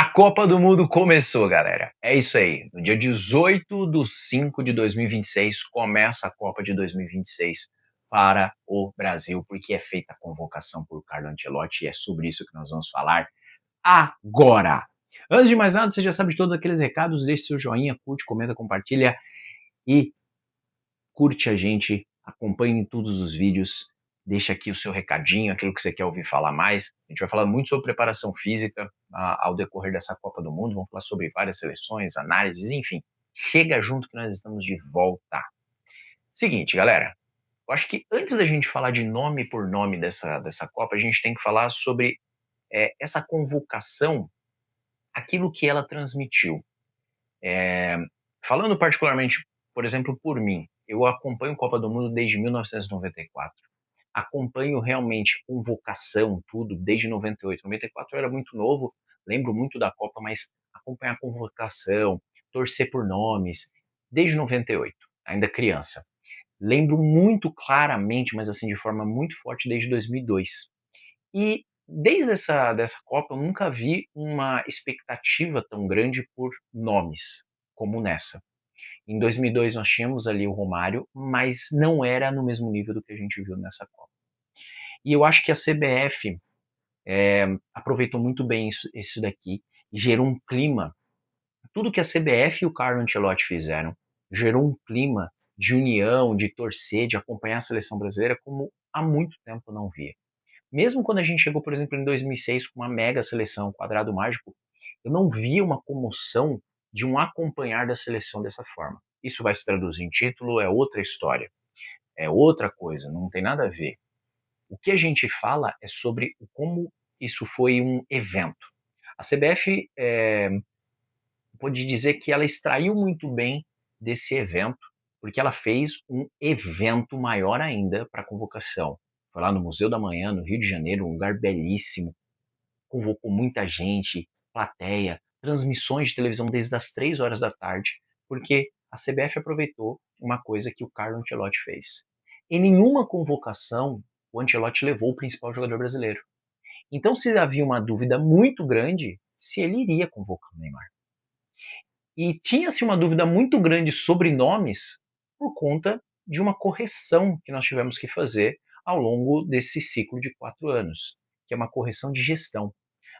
A Copa do Mundo começou, galera. É isso aí. No dia 18/5/2026 começa a Copa de 2026 para o Brasil, porque é feita a convocação por Carlo Ancelotti e é sobre isso que nós vamos falar agora. Antes de mais nada, você já sabe de todos aqueles recados, deixe seu joinha, curte, comenta, compartilha e curte a gente, acompanhe todos os vídeos, deixa aqui o seu recadinho, aquilo que você quer ouvir falar mais. A gente vai falar muito sobre preparação física ao decorrer dessa Copa do Mundo, vamos falar sobre várias seleções, análises, enfim. Chega junto que nós estamos de volta. Seguinte, galera, eu acho que antes da gente falar de nome por nome dessa Copa, a gente tem que falar sobre essa convocação, aquilo que ela transmitiu. É, falando particularmente, por exemplo, por mim, eu acompanho Copa do Mundo desde 1994. Acompanho realmente convocação, tudo, desde 98. 94 eu era muito novo, lembro muito da Copa, mas acompanhar convocação, torcer por nomes, desde 98, ainda criança. Lembro muito claramente, mas assim de forma muito forte, desde 2002. E desde dessa Copa eu nunca vi uma expectativa tão grande por nomes como nessa. Em 2002 nós tínhamos ali o Romário, mas não era no mesmo nível do que a gente viu nessa Copa. E eu acho que a CBF aproveitou muito bem isso daqui e gerou um clima. Tudo que a CBF e o Carlo Ancelotti fizeram gerou um clima de união, de torcer, de acompanhar a seleção brasileira como há muito tempo não via. Mesmo quando a gente chegou, por exemplo, em 2006 com uma mega seleção, quadrado mágico, eu não via uma comoção de um acompanhar da seleção dessa forma. Isso vai se traduzir em título, é outra história, é outra coisa, não tem nada a ver. O que a gente fala é sobre como isso foi um evento. A CBF pode dizer que ela extraiu muito bem desse evento, porque ela fez um evento maior ainda para a convocação. Foi lá no Museu da Manhã, no Rio de Janeiro, um lugar belíssimo, convocou muita gente, plateia, transmissões de televisão desde as 3 horas da tarde, porque a CBF aproveitou uma coisa que o Carlo Ancelotti fez. Em nenhuma convocação, o Ancelotti levou o principal jogador brasileiro. Então, se havia uma dúvida muito grande se ele iria convocar o Neymar. E tinha-se uma dúvida muito grande sobre nomes por conta de uma correção que nós tivemos que fazer ao longo desse ciclo de 4 anos, que é uma correção de gestão.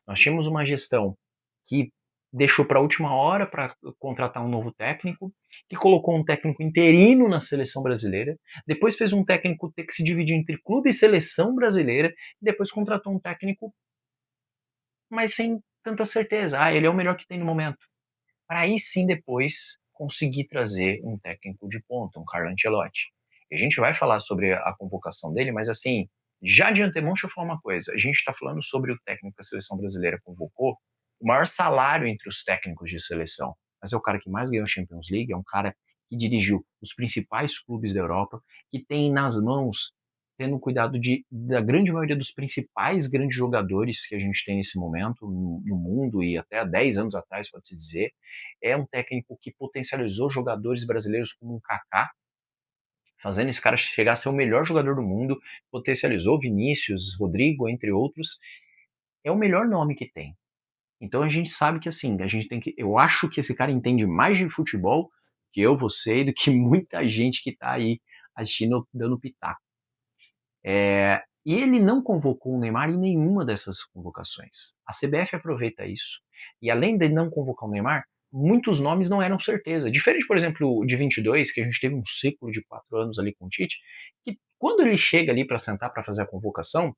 Nós tínhamos uma gestão que deixou para a última hora para contratar um novo técnico, que colocou um técnico interino na seleção brasileira, depois fez um técnico ter que se dividir entre clube e seleção brasileira, e depois contratou um técnico, mas sem tanta certeza. Ah, ele é o melhor que tem no momento. Para aí sim depois conseguir trazer um técnico de ponta, um Carlo Ancelotti. E a gente vai falar sobre a convocação dele, mas assim, já de antemão, deixa eu falar uma coisa. A gente está falando sobre o técnico que a seleção brasileira convocou, o maior salário entre os técnicos de seleção. Mas é o cara que mais ganhou Champions League, é um cara que dirigiu os principais clubes da Europa, que tem nas mãos, tendo cuidado da grande maioria dos principais grandes jogadores que a gente tem nesse momento no mundo e até há 10 anos atrás, pode-se dizer. É um técnico que potencializou jogadores brasileiros como o Kaká, fazendo esse cara chegar a ser o melhor jogador do mundo, potencializou Vinícius, Rodrigo, entre outros. É o melhor nome que tem. Então a gente sabe que assim, a gente tem que. Eu acho que esse cara entende mais de futebol que eu, você e do que muita gente que tá aí assistindo, dando pitaco. E ele não convocou o Neymar em nenhuma dessas convocações. A CBF aproveita isso. E além de não convocar o Neymar, muitos nomes não eram certeza. Diferente, por exemplo, de 22, que a gente teve um ciclo de 4 anos ali com o Tite, que quando ele chega ali para sentar para fazer a convocação,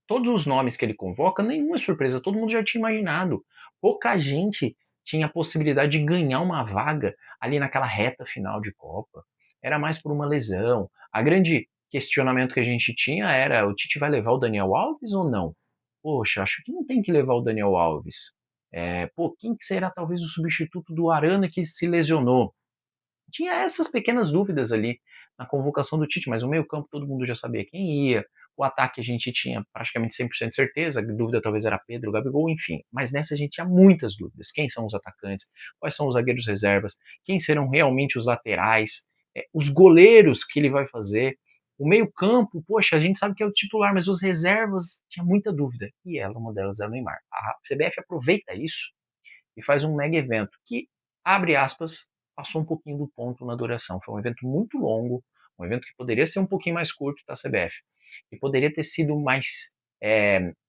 todos os nomes que ele convoca, nenhuma surpresa, todo mundo já tinha imaginado. Pouca gente tinha a possibilidade de ganhar uma vaga ali naquela reta final de Copa. Era mais por uma lesão. A grande questionamento que a gente tinha era: o Tite vai levar o Daniel Alves ou não? Poxa, acho que não tem que levar o Daniel Alves. Quem será talvez o substituto do Arana que se lesionou? Tinha essas pequenas dúvidas ali na convocação do Tite, mas o meio-campo todo mundo já sabia quem ia. O ataque a gente tinha praticamente 100% de certeza, a dúvida talvez era Pedro, Gabigol, enfim. Mas nessa a gente tinha muitas dúvidas. Quem são os atacantes? Quais são os zagueiros reservas? Quem serão realmente os laterais? Os goleiros que ele vai fazer? O meio-campo, poxa, a gente sabe que é o titular, mas os reservas tinha muita dúvida. E ela, uma delas, era o Neymar. A CBF aproveita isso e faz um mega evento que, abre aspas, passou um pouquinho do ponto na duração. Foi um evento muito longo, um evento que poderia ser um pouquinho mais curto da CBF, que poderia ter sido mais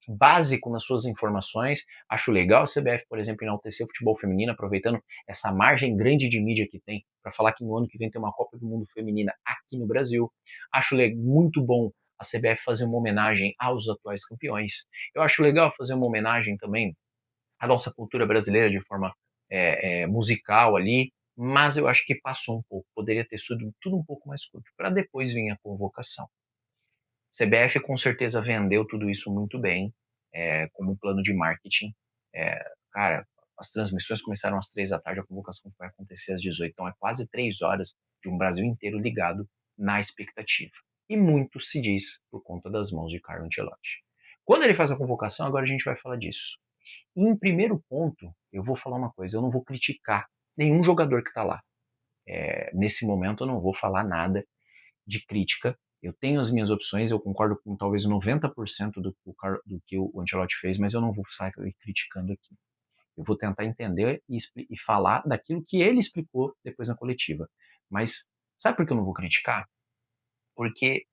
básico nas suas informações. Acho legal a CBF, por exemplo, enaltecer o futebol feminino, aproveitando essa margem grande de mídia que tem, para falar que no ano que vem tem uma Copa do Mundo feminina aqui no Brasil. Acho muito bom a CBF fazer uma homenagem aos atuais campeões. Eu acho legal fazer uma homenagem também à nossa cultura brasileira de forma musical ali, mas eu acho que passou um pouco. Poderia ter sido tudo um pouco mais curto, para depois vir a convocação. CBF com certeza vendeu tudo isso muito bem, como plano de marketing. Cara, as transmissões começaram às 3 da tarde, a convocação vai acontecer às 18, então é quase 3 horas de um Brasil inteiro ligado na expectativa. E muito se diz por conta das mãos de Carlo Ancelotti. Quando ele faz a convocação, agora a gente vai falar disso. E em primeiro ponto, eu vou falar uma coisa, eu não vou criticar nenhum jogador que está lá. Nesse momento eu não vou falar nada de crítica. Eu tenho as minhas opções, eu concordo com talvez 90% do que o Ancelotti fez, mas eu não vou sair criticando aqui. Eu vou tentar entender e falar daquilo que ele explicou depois na coletiva. Mas sabe por que eu não vou criticar? Porque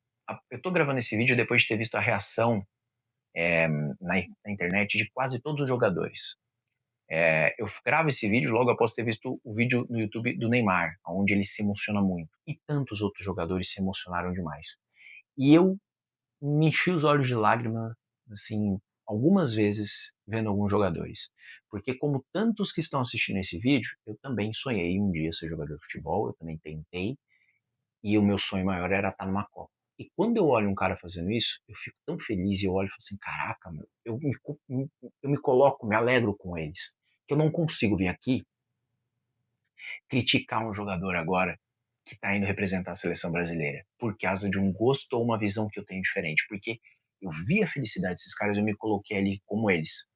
eu estou gravando esse vídeo depois de ter visto a reação na internet de quase todos os jogadores. Eu gravo esse vídeo logo após ter visto o vídeo no YouTube do Neymar, onde ele se emociona muito. E tantos outros jogadores se emocionaram demais. E eu me enchi os olhos de lágrima, assim, algumas vezes vendo alguns jogadores. Porque como tantos que estão assistindo esse vídeo, eu também sonhei um dia ser jogador de futebol, eu também tentei, e o meu sonho maior era estar numa Copa. E quando eu olho um cara fazendo isso, eu fico tão feliz e eu olho e falo assim, caraca, meu, eu me coloco, me alegro com eles. Que eu não consigo vir aqui criticar um jogador agora que está indo representar a seleção brasileira por causa de um gosto ou uma visão que eu tenho diferente, porque eu vi a felicidade desses caras, eu me coloquei ali como eles.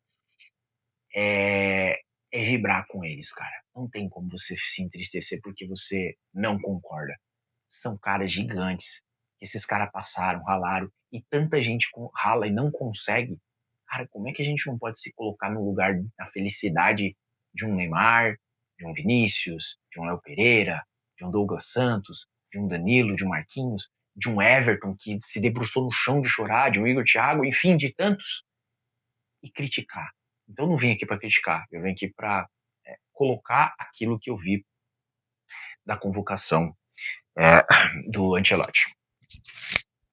É vibrar com eles, cara. Não tem como você se entristecer porque você não concorda. São caras gigantes. Esses caras passaram, ralaram, e tanta gente rala e não consegue. Cara, como é que a gente não pode se colocar no lugar da felicidade de um Neymar, de um Vinícius, de um Léo Pereira, de um Douglas Santos, de um Danilo, de um Marquinhos, de um Everton que se debruçou no chão de chorar, de um Igor Thiago, enfim, de tantos, e criticar. Então eu não vim aqui para criticar, eu vim aqui para colocar aquilo que eu vi da convocação do Ancelotti.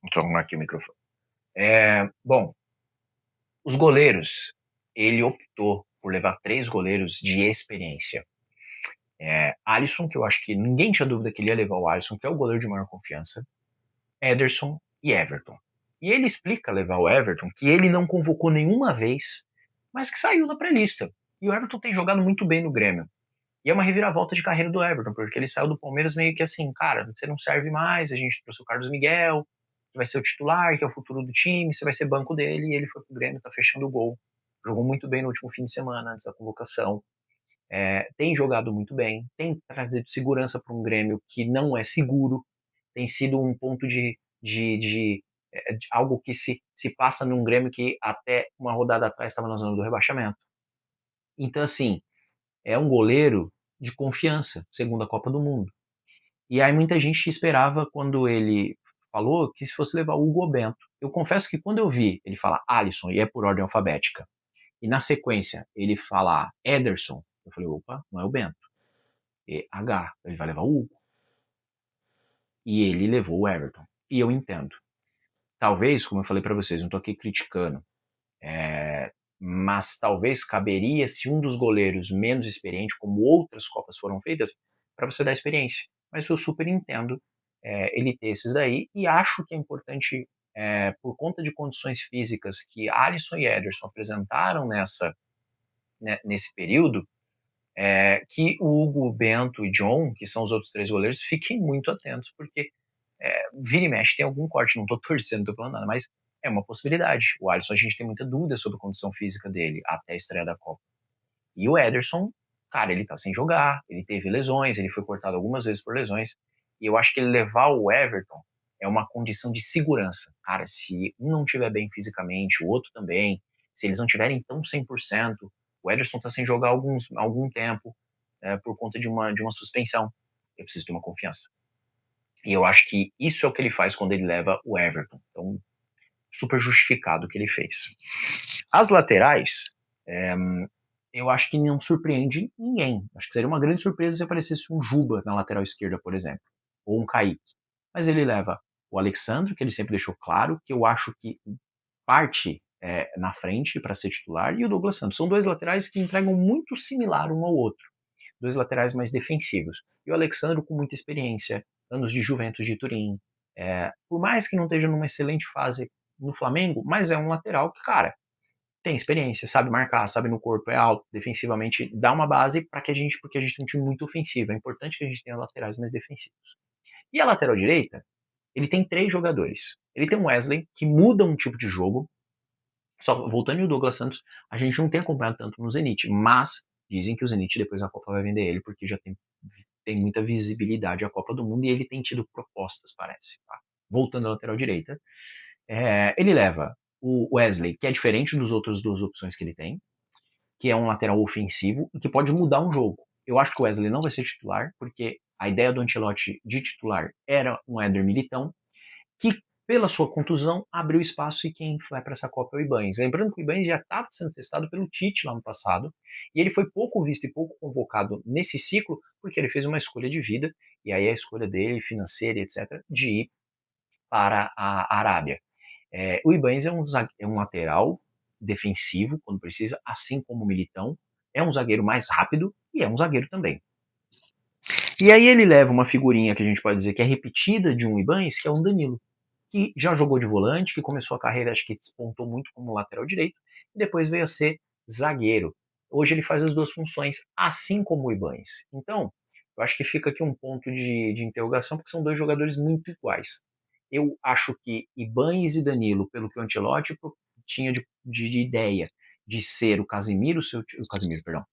Deixa eu arrumar aqui o microfone. Bom, os goleiros, ele optou por levar 3 goleiros de experiência. Alisson, que eu acho que ninguém tinha dúvida que ele ia levar o Alisson, que é o goleiro de maior confiança, Ederson e Everton. E ele explica levar o Everton, que ele não convocou nenhuma vez, mas que saiu da pré-lista. E o Everton tem jogado muito bem no Grêmio. E é uma reviravolta de carreira do Everton, porque ele saiu do Palmeiras meio que assim, cara, você não serve mais, a gente trouxe o Carlos Miguel, que vai ser o titular, que é o futuro do time, você vai ser banco dele, e ele foi pro Grêmio, tá fechando o gol. Jogou muito bem no último fim de semana, antes da convocação. Tem jogado muito bem, tem trazido segurança para um Grêmio que não é seguro, tem sido um ponto de algo que se passa num Grêmio que até uma rodada atrás estava na zona do rebaixamento. Então, assim, é um goleiro de confiança, segundo a Copa do Mundo. E aí muita gente esperava quando ele falou que se fosse levar o Hugo Bento. Eu confesso que quando eu vi ele falar Alisson, e é por ordem alfabética, e na sequência ele falar Ederson, eu falei, opa, não é o Bento. Ele vai levar o Hugo. E ele levou o Everton. E eu entendo. Talvez, como eu falei para vocês, não tô aqui criticando, mas talvez caberia se um dos goleiros menos experiente, como outras Copas foram feitas, para você dar experiência. Mas eu super entendo ele ter esses daí e acho que é importante, por conta de condições físicas que Alisson e Ederson apresentaram nesse período, que o Hugo, Bento e John, que são os outros 3 goleiros, fiquem muito atentos, porque vira e mexe tem algum corte, não tô torcendo, não tô falando nada, mas é uma possibilidade. O Alisson, a gente tem muita dúvida sobre a condição física dele até a estreia da Copa. E o Ederson, cara, ele tá sem jogar, ele teve lesões, ele foi cortado algumas vezes por lesões, e eu acho que ele levar o Everton é uma condição de segurança. Cara, se um não estiver bem fisicamente, o outro também, se eles não tiverem tão 100%, o Ederson tá sem jogar algum tempo, por conta de uma suspensão. Eu preciso ter uma confiança. E eu acho que isso é o que ele faz quando ele leva o Everton. Então, super justificado o que ele fez. As laterais, eu acho que não surpreende ninguém. Acho que seria uma grande surpresa se aparecesse um Juba na lateral esquerda, por exemplo, ou um Kaique. Mas ele leva o Alexandre, que ele sempre deixou claro, que eu acho que parte na frente para ser titular, e o Douglas Santos. São dois laterais que entregam muito similar um ao outro. Dois laterais mais defensivos. E o Alexandre com muita experiência, anos de Juventus de Turim. Por mais que não esteja numa excelente fase no Flamengo, mas é um lateral que, cara, tem experiência, sabe marcar, sabe no corpo, é alto, defensivamente dá uma base para que porque a gente tem um time muito ofensivo. É importante que a gente tenha laterais mais defensivos. E a lateral direita, ele tem 3 jogadores. Ele tem um Wesley, que muda um tipo de jogo. Só voltando ao Douglas Santos, a gente não tem acompanhado tanto no Zenit, mas dizem que o Zenit depois da Copa vai vender ele, porque já tem muita visibilidade a Copa do Mundo e ele tem tido propostas, parece. Tá? Voltando à lateral direita, ele leva o Wesley, que é diferente dos outras duas opções que ele tem, que é um lateral ofensivo e que pode mudar um jogo. Eu acho que o Wesley não vai ser titular, porque a ideia do Ancelotti de titular era um Éder Militão, que pela sua contusão abriu espaço e quem vai para essa Copa é o Ibañez. Lembrando que o Ibañez já estava sendo testado pelo Tite lá no passado, e ele foi pouco visto e pouco convocado nesse ciclo, porque ele fez uma escolha de vida, e aí a escolha dele, financeira, etc., de ir para a Arábia. O Ibañez é um lateral defensivo, quando precisa, assim como o Militão, é um zagueiro mais rápido e é um zagueiro também. E aí ele leva uma figurinha que a gente pode dizer que é repetida de um Ibañez, que é um Danilo, que já jogou de volante, que começou a carreira, acho que despontou muito como lateral direito, e depois veio a ser zagueiro. Hoje ele faz as duas funções, assim como o Ibañez. Então, eu acho que fica aqui um ponto de interrogação, porque são dois jogadores muito iguais. Eu acho que Ibañez e Danilo, pelo que o Ancelotti tinha de ideia de ser o Casemiro,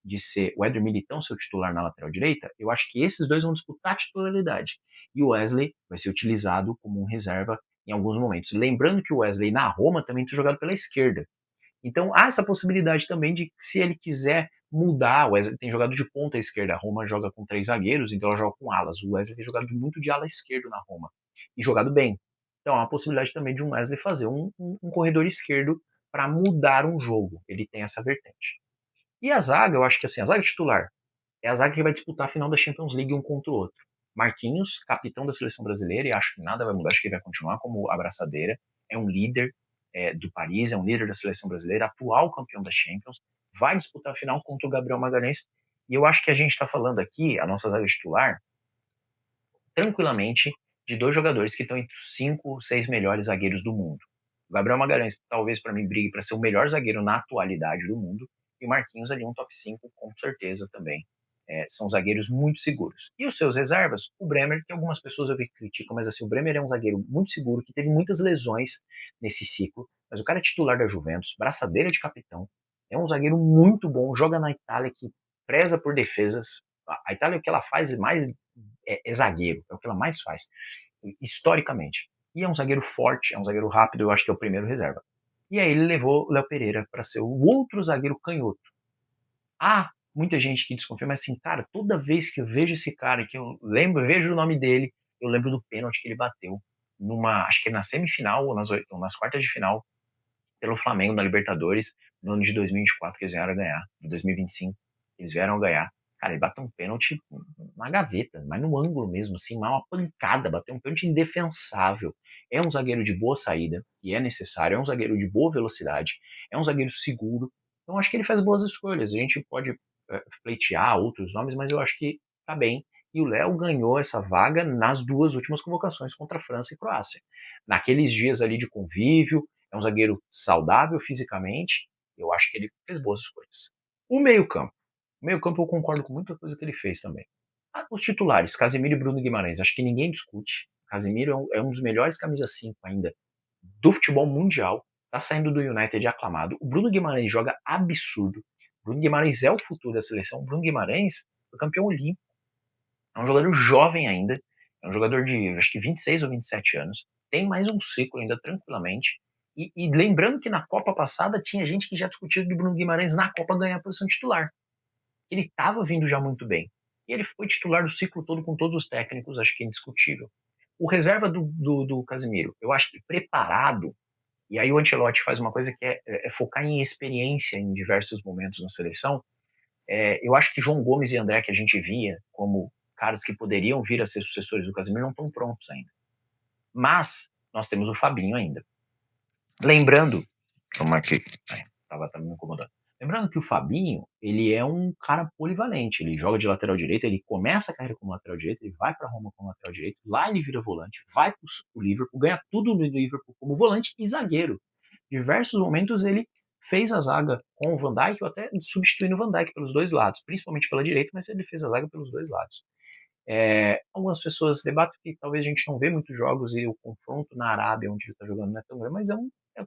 de ser o Éder Militão seu titular na lateral direita, eu acho que esses dois vão disputar a titularidade. E o Wesley vai ser utilizado como um reserva em alguns momentos. Lembrando que o Wesley na Roma também tem jogado pela esquerda. Então há essa possibilidade também de, se ele quiser mudar, o Wesley tem jogado de ponta esquerda, a Roma joga com 3 zagueiros, então ela joga com alas. O Wesley tem jogado muito de ala esquerdo na Roma e jogado bem. Então há uma possibilidade também de um Wesley fazer um corredor esquerdo para mudar um jogo. Ele tem essa vertente. E a zaga, eu acho que assim, a zaga titular é a zaga que vai disputar a final da Champions League um contra o outro. Marquinhos, capitão da seleção brasileira, e acho que nada vai mudar, acho que ele vai continuar como abraçadeira, é um líder do Paris, é um líder da seleção brasileira, atual campeão da Champions, vai disputar a final contra o Gabriel Magalhães, e eu acho que a gente está falando aqui, a nossa zaga titular, tranquilamente, de dois jogadores que estão entre os 5 ou 6 melhores zagueiros do mundo. O Gabriel Magalhães, talvez para mim, brigue para ser o melhor zagueiro na atualidade do mundo, e o Marquinhos ali um top 5, com certeza também. São zagueiros muito seguros. E os seus reservas, o Bremer, que algumas pessoas eu vi que criticam, mas assim, o Bremer é um zagueiro muito seguro, que teve muitas lesões nesse ciclo, mas o cara é titular da Juventus, braçadeira de capitão, é um zagueiro muito bom, joga na Itália, que preza por defesas. A Itália, o que ela faz mais é zagueiro, é o que ela mais faz, historicamente. E é um zagueiro forte, é um zagueiro rápido, eu acho que é o primeiro reserva. E aí ele levou o Léo Pereira para ser o outro zagueiro canhoto. Há muita gente que desconfia, mas assim, cara, toda vez que eu vejo esse cara, que eu vejo o nome dele, eu lembro do pênalti que ele bateu acho que na semifinal ou nas quartas de final, pelo Flamengo na Libertadores, no ano de 2024, que eles vieram a ganhar, de 2025, eles vieram a ganhar. Cara, ele bateu um pênalti na gaveta, mas no ângulo mesmo, assim, uma pancada, bateu um pênalti indefensável. É um zagueiro de boa saída, que é necessário, é um zagueiro de boa velocidade, é um zagueiro seguro. Então acho que ele faz boas escolhas. A gente pode pleitear outros nomes, mas eu acho que tá bem. E o Léo ganhou essa vaga nas duas últimas convocações contra a França e Croácia. Naqueles dias ali de convívio, é um zagueiro saudável fisicamente, eu acho que ele fez boas escolhas. O meio-campo. O meio-campo eu concordo com muita coisa que ele fez também. Os titulares, Casemiro e Bruno Guimarães, acho que ninguém discute. Casemiro é um dos melhores camisa 5 ainda do futebol mundial, tá saindo do United aclamado. O Bruno Guimarães joga absurdo. O Bruno Guimarães é o futuro da seleção. O Bruno Guimarães foi campeão olímpico. É um jogador jovem ainda. É um jogador de, acho que 26 ou 27 anos. tem mais um ciclo ainda tranquilamente. E lembrando que na Copa passada tinha gente que já discutiu do Bruno Guimarães na Copa ganhar a posição titular. Ele estava vindo já muito bem. E ele foi titular do ciclo todo com todos os técnicos, acho que é indiscutível. O reserva do Casemiro, eu acho que preparado, e aí o Ancelotti faz uma coisa que é focar em experiência em diversos momentos na seleção. Eu acho que João Gomes e André, que a gente via como caras que poderiam vir a ser sucessores do Casemiro, não estão prontos ainda. Mas nós temos o Fabinho ainda. Lembrando, vamos aqui, tava me incomodando. Lembrando que o Fabinho, ele é um cara polivalente, ele joga de lateral direito, ele começa a carreira como lateral direito, ele vai para Roma como lateral direito, lá ele vira volante, vai pro Liverpool, ganha tudo no Liverpool como volante e zagueiro. Diversos momentos ele fez a zaga com o Van Dijk, ou até substituindo o Van Dijk pelos dois lados, principalmente pela direita, mas ele fez a zaga pelos dois lados. Algumas pessoas debatem que talvez a gente não vê muitos jogos e o confronto na Arábia, onde ele está jogando, não é tão grande, mas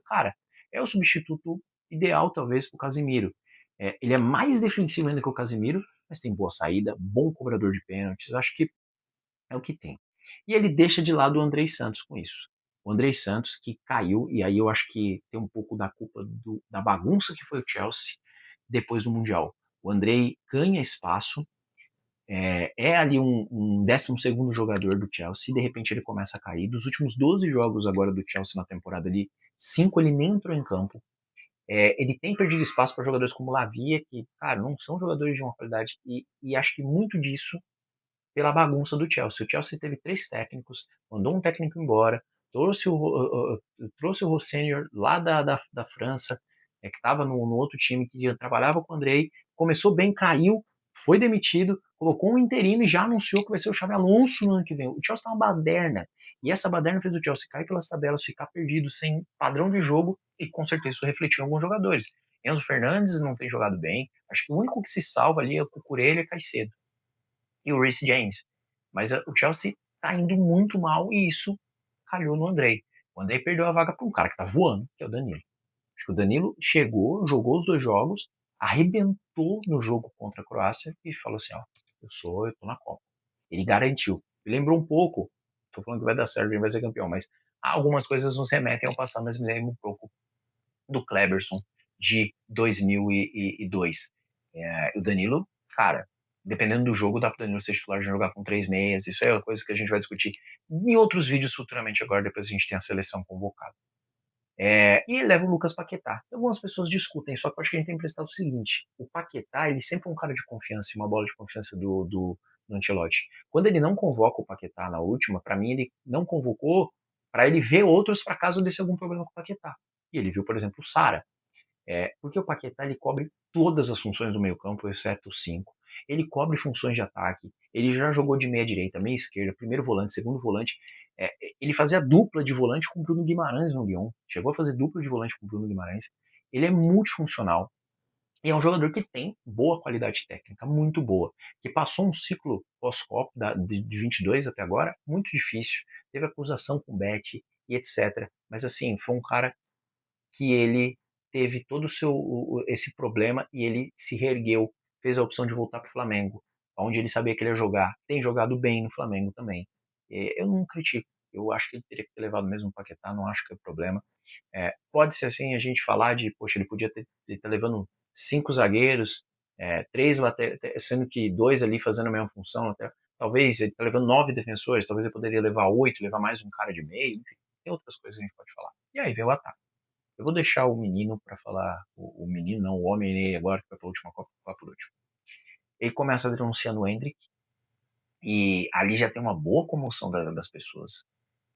cara, é o substituto ideal, talvez, para o Casemiro. Ele é mais defensivo ainda que o Casemiro, mas tem boa saída, bom cobrador de pênaltis, acho que é o que tem. E ele deixa de lado o Andrei Santos com isso. O Andrei Santos que caiu, e aí eu acho que tem um pouco da culpa da bagunça que foi o Chelsea depois do Mundial. O Andrei ganha espaço, ali um 12º jogador do Chelsea, e de repente ele começa a cair. Dos últimos 12 jogos agora do Chelsea na temporada ali, 5 ele nem entrou em campo. Ele tem perdido espaço para jogadores como Lavia, que, cara, não são jogadores de uma qualidade, e acho que muito disso pela bagunça do Chelsea. O Chelsea teve 3 técnicos, mandou um técnico embora, trouxe o Rossenior lá da França, que estava no outro time que trabalhava com o Andrei, começou bem, caiu, foi demitido, colocou um interino e já anunciou que vai ser o Xabi Alonso no ano que vem. O Chelsea tá uma baderna. E essa baderna fez o Chelsea cair pelas tabelas, ficar perdido, sem padrão de jogo, e com certeza isso refletiu em alguns jogadores. Enzo Fernandes não tem jogado bem. Acho que o único que se salva ali é o Cucurella e Caicedo e o Reece James. Mas o Chelsea tá indo muito mal e isso calhou no Andrei. O Andrei perdeu a vaga para um cara que tá voando, que é o Danilo. Acho que o Danilo chegou, jogou os 2 jogos, arrebentou no jogo contra a Croácia e falou assim, ó, eu tô na Copa. Ele garantiu. Me lembrou um pouco, tô falando que vai dar certo, ele vai ser campeão, mas algumas coisas nos remetem ao passado, mas me lembra um pouco do Kleberson de 2002. O Danilo, cara, dependendo do jogo, dá pro Danilo ser titular de jogar com 3 meias. Isso é uma coisa que a gente vai discutir em outros vídeos futuramente agora, depois a gente tem a seleção convocada. E ele leva o Lucas Paquetá. Algumas pessoas discutem, só que eu acho que a gente tem que prestar o seguinte: o Paquetá, ele sempre foi um cara de confiança e uma bola de confiança do Ancelotti. Quando ele não convoca o Paquetá na última, para mim ele não convocou para ele ver outros para caso desse algum problema com o Paquetá. E ele viu, por exemplo, o Sara. Porque o Paquetá ele cobre todas as funções do meio campo, exceto 5. Ele cobre funções de ataque. Ele já jogou de meia direita, meia esquerda, primeiro volante, segundo volante. Ele fazia dupla de volante com o Bruno Guimarães no Lyon. Chegou a fazer dupla de volante com o Bruno Guimarães. Ele é multifuncional. E é um jogador que tem boa qualidade técnica, muito boa. Que passou um ciclo pós-Copa de 22 até agora, muito difícil. Teve acusação com o Bet e etc. Mas assim, foi um cara que ele teve todo esse problema e ele se reergueu, fez a opção de voltar para o Flamengo, onde ele sabia que ele ia jogar. Tem jogado bem no Flamengo também. Eu não critico. Eu acho que ele teria que ter levado mesmo o Paquetá, não acho que é problema. Pode ser assim a gente falar de, poxa, ele podia ele tá levando 5 zagueiros, 3 laterais, sendo que 2 ali fazendo a mesma função. Talvez ele tá levando 9 defensores, talvez ele poderia levar 8, levar mais um cara de meio, enfim, tem outras coisas que a gente pode falar. E aí vem o ataque. Eu vou deixar o menino para falar, o menino não, o homem agora, que vai para a última Copa, por último. Ele começa denunciando o Hendrick, e ali já tem uma boa comoção das pessoas.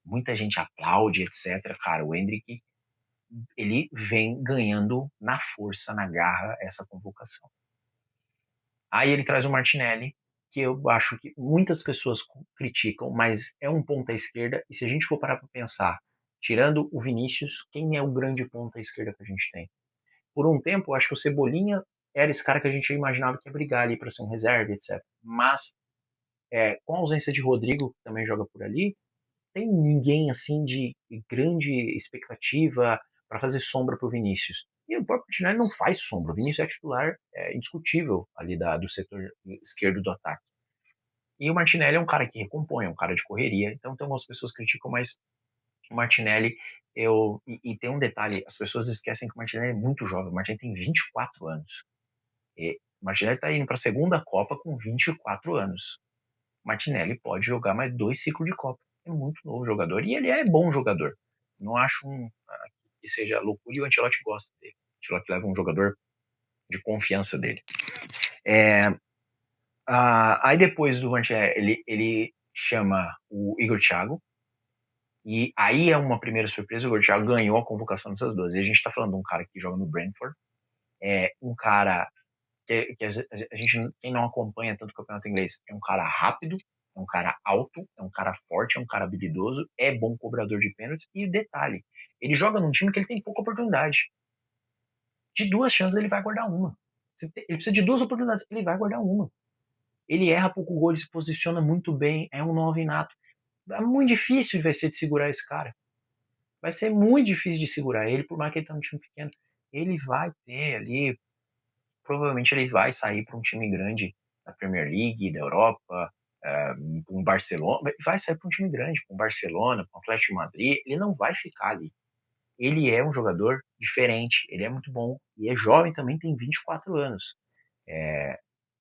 Muita gente aplaude, etc. Cara, o Hendrick, ele vem ganhando na força, na garra, essa convocação. Aí ele traz o Martinelli, que eu acho que muitas pessoas criticam, mas é um ponta esquerda, e se a gente for parar para pensar, tirando o Vinícius, quem é o grande ponta esquerda que a gente tem? Por um tempo, eu acho que o Cebolinha era esse cara que a gente imaginava que ia brigar ali para ser um reserva, etc. Mas, com a ausência de Rodrigo, que também joga por ali, tem ninguém assim de grande expectativa para fazer sombra para o Vinícius. E o próprio Martinelli não faz sombra. O Vinícius é titular indiscutível ali do setor esquerdo do ataque. E o Martinelli é um cara que recompõe, é um cara de correria. Então tem algumas pessoas que criticam, mas O Martinelli, e tem um detalhe, as pessoas esquecem que o Martinelli é muito jovem. O Martinelli tem 24 anos. O Martinelli está indo para a segunda Copa com 24 anos. O Martinelli pode jogar mais 2 ciclos de Copa. É muito novo jogador e ele é bom jogador. Não acho que seja loucura e o Ancelotti gosta dele. O Ancelotti leva um jogador de confiança dele. Aí depois do Martinelli, ele chama o Igor Thiago. E aí é uma primeira surpresa, o Igor Thiago ganhou a convocação dessas duas. E a gente está falando de um cara que joga no Brentford, um cara que a gente, quem não acompanha tanto o campeonato inglês, é um cara rápido, é um cara alto, é um cara forte, é um cara habilidoso, é bom cobrador de pênaltis. E detalhe, ele joga num time que ele tem pouca oportunidade. De 2 chances ele vai guardar uma. Ele precisa de 2 oportunidades, ele vai guardar uma. Ele erra pouco gol, ele se posiciona muito bem, é um 9 inato. É muito difícil vai ser de segurar esse cara. Vai ser muito difícil de segurar ele, por mais que ele tá num time pequeno. Ele vai ter ali, provavelmente ele vai sair para um time grande da Premier League, da Europa, um Barcelona, vai sair para um time grande, para um Barcelona, para um Atlético de Madrid, ele não vai ficar ali. Ele é um jogador diferente, ele é muito bom, e é jovem também, tem 24 anos.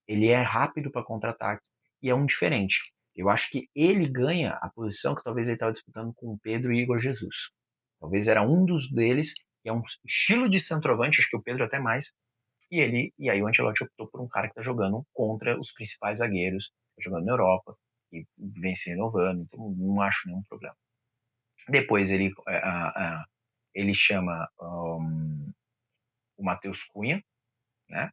Ele é rápido para contra-ataque, e é um diferente. Eu acho que ele ganha a posição que talvez ele estava disputando com o Pedro e Igor Jesus. Talvez era um dos deles, que é um estilo de centroavante, acho que o Pedro até mais, e aí o Ancelotti optou por um cara que está jogando contra os principais zagueiros, tá jogando na Europa, e vem se renovando, então não acho nenhum problema. Depois ele chama o Matheus Cunha, né?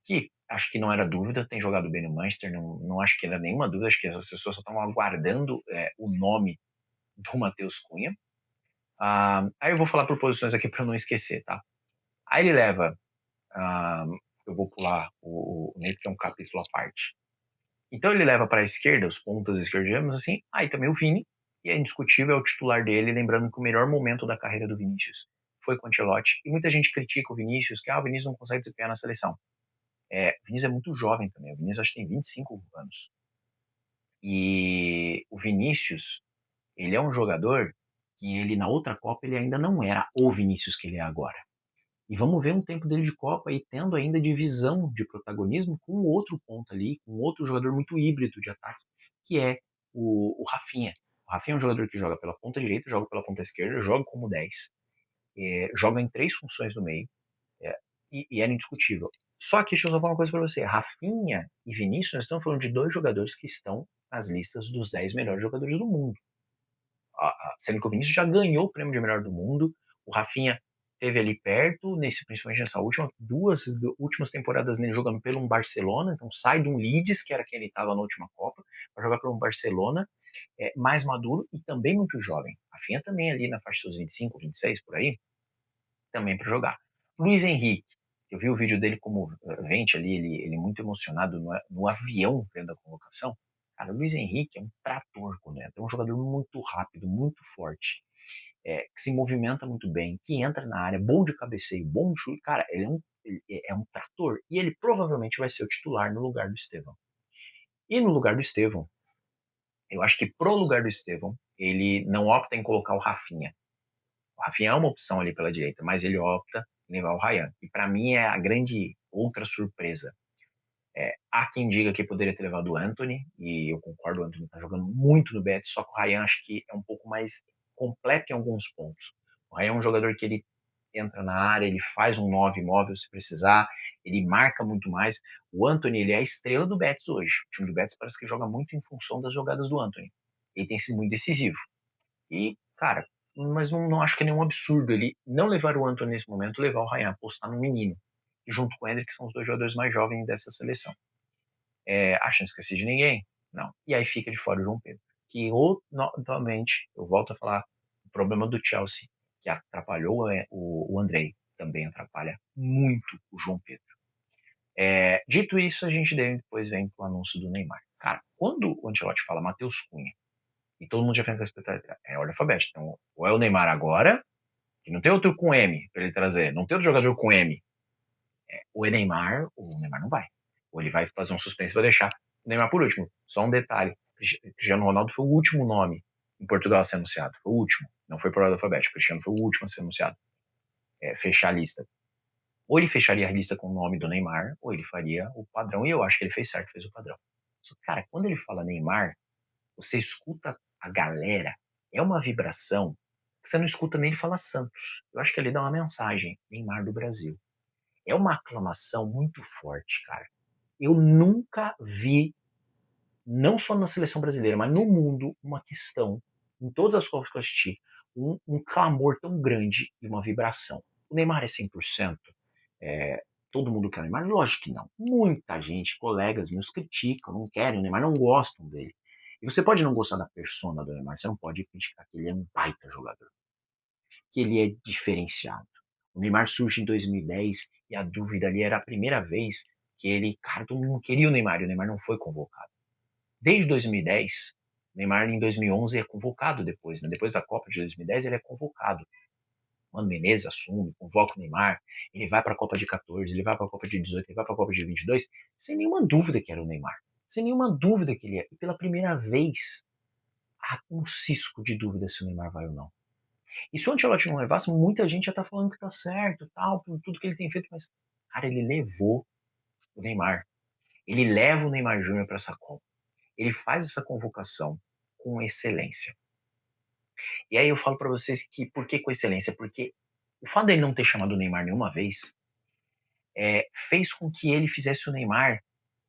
Que acho que não era dúvida, tem jogado bem no Manchester, não acho que era nenhuma dúvida, acho que as pessoas só estão aguardando o nome do Matheus Cunha. Aí eu vou falar por posições aqui para não esquecer, tá? Aí ele leva, eu vou pular o Neto, que é um capítulo à parte. Então ele leva para a esquerda, os pontas esquerdos, digamos assim, aí também o Vini, e é indiscutível, é o titular dele, lembrando que o melhor momento da carreira do Vinícius foi com o Ancelotti, e muita gente critica o Vinícius, que o Vinícius não consegue desempenhar na seleção. O Vinícius é muito jovem também, o Vinícius acho que tem 25 anos. E o Vinícius, ele é um jogador que ele na outra Copa ele ainda não era o Vinícius que ele é agora. E vamos ver um tempo dele de Copa e tendo ainda divisão de protagonismo com outro ponto ali, com outro jogador muito híbrido de ataque, que é o Rafinha. O Rafinha é um jogador que joga pela ponta direita, joga pela ponta esquerda, joga como 10, joga em 3 funções no meio, e era indiscutível. Só que deixa eu só falar uma coisa para você. Rafinha e Vinícius, nós estamos falando de 2 jogadores que estão nas listas dos 10 melhores jogadores do mundo. Sendo que o Vinícius já ganhou o prêmio de melhor do mundo, o Rafinha teve ali perto, principalmente nessa duas últimas temporadas nele jogando pelo um Barcelona, então sai de um Leeds, que era quem ele estava na última Copa, para jogar pelo um Barcelona, mais maduro e também muito jovem. Rafinha também ali na faixa dos 25, 26, por aí, também para jogar. Luiz Henrique, eu vi o vídeo dele comovente ali, ele muito emocionado no avião vendo a convocação. Cara, o Luiz Henrique é um trator quando entra, é um jogador muito rápido, muito forte, que se movimenta muito bem, que entra na área, bom de cabeceio, bom de chute. Cara, ele é um trator e ele provavelmente vai ser o titular no lugar do Estevão. E no lugar do Estevão, eu acho que pro lugar do Estevão, ele não opta em colocar o Rafinha. O Rafinha é uma opção ali pela direita, mas ele opta em levar o Ryan, que para mim é a grande outra surpresa. Há quem diga que poderia ter levado o Antony, e eu concordo, o Antony tá jogando muito no Betis, só que o Ryan acho que é um pouco mais completo em alguns pontos. O Ryan é um jogador que ele entra na área, ele faz um 9 móvel se precisar, ele marca muito mais. O Antony, ele é a estrela do Betis hoje. O time do Betis parece que joga muito em função das jogadas do Antony. Ele tem sido muito decisivo. E, cara, mas não acho que é nenhum absurdo ele não levar o Antony nesse momento, levar o Ryan, apostar no menino. E junto com o Hendrick, que são os 2 jogadores mais jovens dessa seleção. Acho que não esqueci de ninguém? Não. E aí fica de fora o João Pedro. Que, novamente, eu volto a falar, o problema do Chelsea, que atrapalhou o Andrei, também atrapalha muito o João Pedro. Dito isso, a gente depois vem pro anúncio do Neymar. Cara, quando o Ancelotti fala Matheus Cunha, e todo mundo já fica com a expectativa, é ordem alfabética. Então, ou é o Neymar agora, que não tem outro com M pra ele trazer, não tem outro jogador com M. Ou é Neymar, ou o Neymar não vai. Ou ele vai fazer um suspense e vai deixar o Neymar por último. Só um detalhe: Cristiano Ronaldo foi o último nome em Portugal a ser anunciado. Foi o último. Não foi por ordem alfabética. O Cristiano foi o último a ser anunciado. Fechar a lista. Ou ele fecharia a lista com o nome do Neymar, ou ele faria o padrão. E eu acho que ele fez certo, fez o padrão. Só que, cara, quando ele fala Neymar, você escuta a galera, é uma vibração que você não escuta nem ele falar Santos. Eu acho que ele dá uma mensagem, Neymar do Brasil. É uma aclamação muito forte, cara. Eu nunca vi, não só na seleção brasileira, mas no mundo, uma questão, em todas as Copas que eu assisti, um clamor tão grande e uma vibração. O Neymar é 100%? É, todo mundo quer o Neymar? Lógico que não. Muita gente, colegas meus, criticam, não querem o Neymar, não gostam dele. E você pode não gostar da persona do Neymar, você não pode criticar que ele é um baita jogador, que ele é diferenciado. O Neymar surge em 2010 e a dúvida ali era a primeira vez que ele, cara, todo mundo queria o Neymar e o Neymar não foi convocado. Desde 2010, o Neymar em 2011 é convocado depois, né? Depois da Copa de 2010 ele é convocado. Mano Menezes assume, convoca o Neymar, ele vai para a Copa de 14, ele vai para a Copa de 18, ele vai para a Copa de 22, sem nenhuma dúvida que era o Neymar. Sem nenhuma dúvida que ele é. E pela primeira vez, há um cisco de dúvida se o Neymar vai ou não. E se o Ancelotti não levasse, muita gente já tá falando que tá certo, tal, por tudo que ele tem feito, mas, cara, ele levou o Neymar. Ele leva o Neymar Júnior para essa Copa. Ele faz essa convocação com excelência. E aí eu falo para vocês que, por que com excelência? Porque o fato dele não ter chamado o Neymar nenhuma vez fez com que ele fizesse o Neymar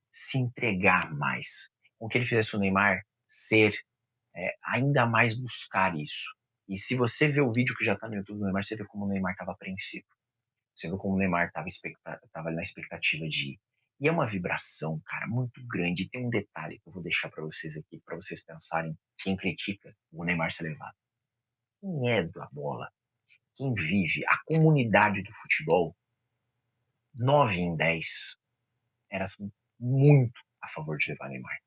se entregar mais, com que ele fizesse o Neymar ser ainda mais buscar isso. E se você vê o vídeo que já tá no YouTube do Neymar, você vê como o Neymar estava apreensivo. Você vê como o Neymar estava na expectativa de ir. E é uma vibração, cara, muito grande. E tem um detalhe que eu vou deixar para vocês aqui, para vocês pensarem quem critica o Neymar ser levado. Quem é da bola, quem vive a comunidade do futebol, 9 em 10 era assim, muito a favor de levar o Neymar.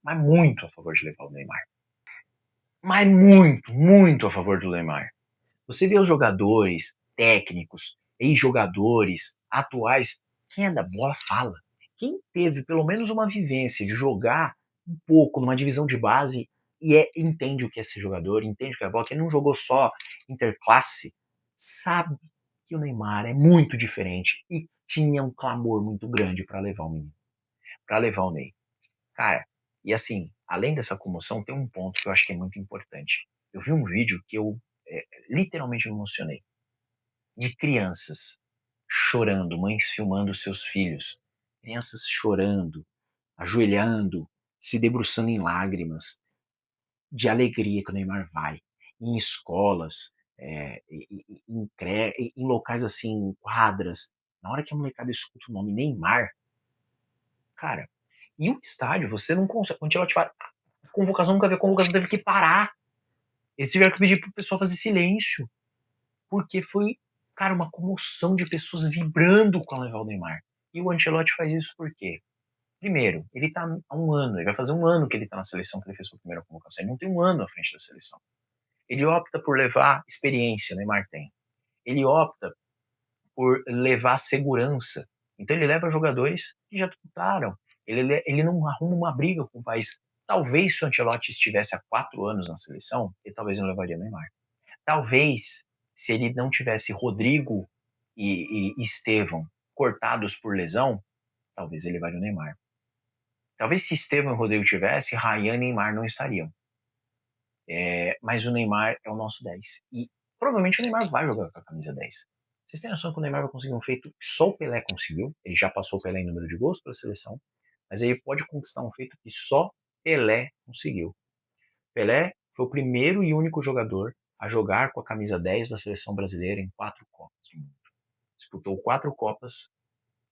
Mas muito a favor de levar o Neymar. Mas muito, muito a favor do Neymar. Você vê os jogadores, técnicos, ex-jogadores, atuais, quem é da bola fala. Quem teve pelo menos uma vivência de jogar um pouco numa divisão de base e entende o que é ser jogador, entende o que é bola, quem não jogou só interclasse, sabe que o Neymar é muito diferente e tinha um clamor muito grande para levar o menino, para levar o Ney. Cara, e assim, além dessa comoção, tem um ponto que eu acho que é muito importante. Eu vi um vídeo que eu literalmente me emocionei. De crianças chorando, mães filmando seus filhos, crianças chorando, ajoelhando, se debruçando em lágrimas, de alegria que o Neymar vai, em escolas, em locais assim, em quadras. Na hora que a molecada escuta o nome Neymar, cara, em um estádio você não consegue. Quando ela tiver a convocação, nunca vi a convocação, teve que parar. Eles tiveram que pedir pro pessoal fazer silêncio. Porque foi, cara, uma comoção de pessoas vibrando com a levar o Neymar. E o Ancelotti faz isso por quê? Primeiro, ele tá há um ano, ele vai fazer um ano que ele tá na seleção, que ele fez sua primeira convocação. Ele não tem um ano à frente da seleção. Ele opta por levar experiência, o Neymar tem. Ele opta por levar segurança. Então ele leva jogadores que já disputaram. Ele não arruma uma briga com o país. Talvez se o Ancelotti estivesse há 4 anos na seleção, ele talvez não levaria o Neymar. Talvez, se ele não tivesse Rodrigo e Estevão cortados por lesão, talvez ele levaria o Neymar. Talvez se Estevão e Rodrigo tivesse, Ryan e Neymar não estariam. Mas o Neymar é o nosso 10. E provavelmente o Neymar vai jogar com a camisa 10. Vocês têm noção que o Neymar vai conseguir um feito que só o Pelé conseguiu? Ele já passou o Pelé em número de gols pela seleção, mas ele pode conquistar um feito que só Pelé conseguiu. Pelé foi o primeiro e único jogador a jogar com a camisa 10 da seleção brasileira em 4 Copas do Mundo. Disputou 4 Copas,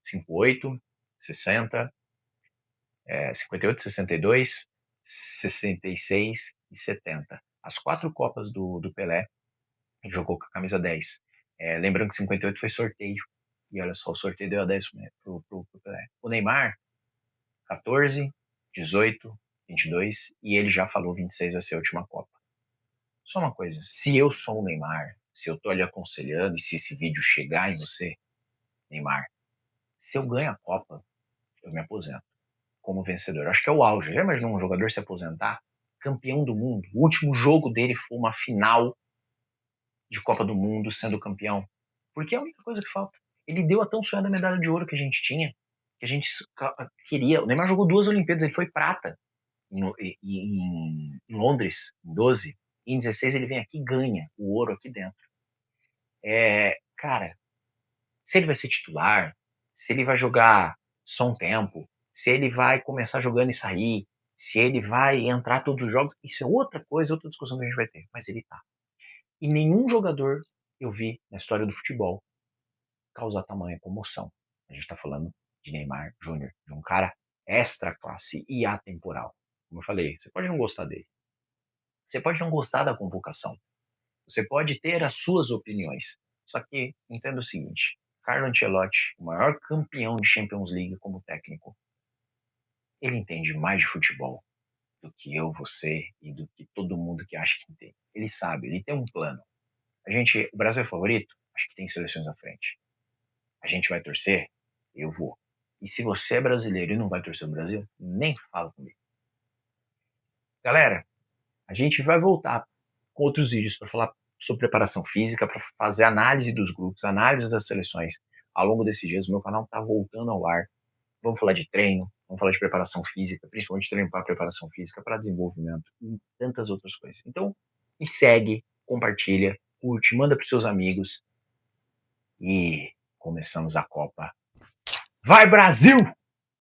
58, 60, 58, 62, 66 e 70. As 4 Copas do Pelé, ele jogou com a camisa 10. Lembrando que 58 foi sorteio. E olha só, o sorteio deu a 10 pro Pelé. O Neymar, 14, 18, 22, e ele já falou 26 vai ser a última Copa. Só uma coisa, se eu sou o Neymar, se eu tô ali aconselhando, e se esse vídeo chegar em você, Neymar, se eu ganho a Copa, eu me aposento como vencedor. Acho que é o auge. Já imaginou um jogador se aposentar? campeão do mundo. O último jogo dele foi uma final de Copa do Mundo sendo campeão. Porque é a única coisa que falta. Ele deu a tão sonhada medalha de ouro que a gente tinha, que a gente queria. O Neymar jogou 2 Olimpíadas, ele foi prata em Londres, em 12. Em 16 ele vem aqui e ganha o ouro aqui dentro. Cara, se ele vai ser titular, se ele vai jogar só um tempo, se ele vai começar jogando e sair, se ele vai entrar todos os jogos, isso é outra coisa, outra discussão que a gente vai ter. Mas ele tá. E nenhum jogador eu vi na história do futebol causar tamanha comoção. A gente tá falando de Neymar Júnior, de um cara extra classe e atemporal. Como eu falei, você pode não gostar dele. Você pode não gostar da convocação. Você pode ter as suas opiniões. Só que entenda o seguinte, Carlo Ancelotti, o maior campeão de Champions League como técnico, ele entende mais de futebol do que eu, você e do que todo mundo que acha que entende. Ele sabe, ele tem um plano. O Brasil é favorito? Acho que tem seleções à frente. A gente vai torcer? Eu vou. E se você é brasileiro e não vai torcer no Brasil, nem fala comigo. Galera, a gente vai voltar com outros vídeos para falar sobre preparação física, para fazer análise dos grupos, análise das seleções. Ao longo desses dias, o meu canal está voltando ao ar. Vamos falar de treino, vamos falar de preparação física, principalmente treino para preparação física, para desenvolvimento e tantas outras coisas. Então, me segue, compartilha, curte, manda para seus amigos e começamos a Copa. Vai, Brasil!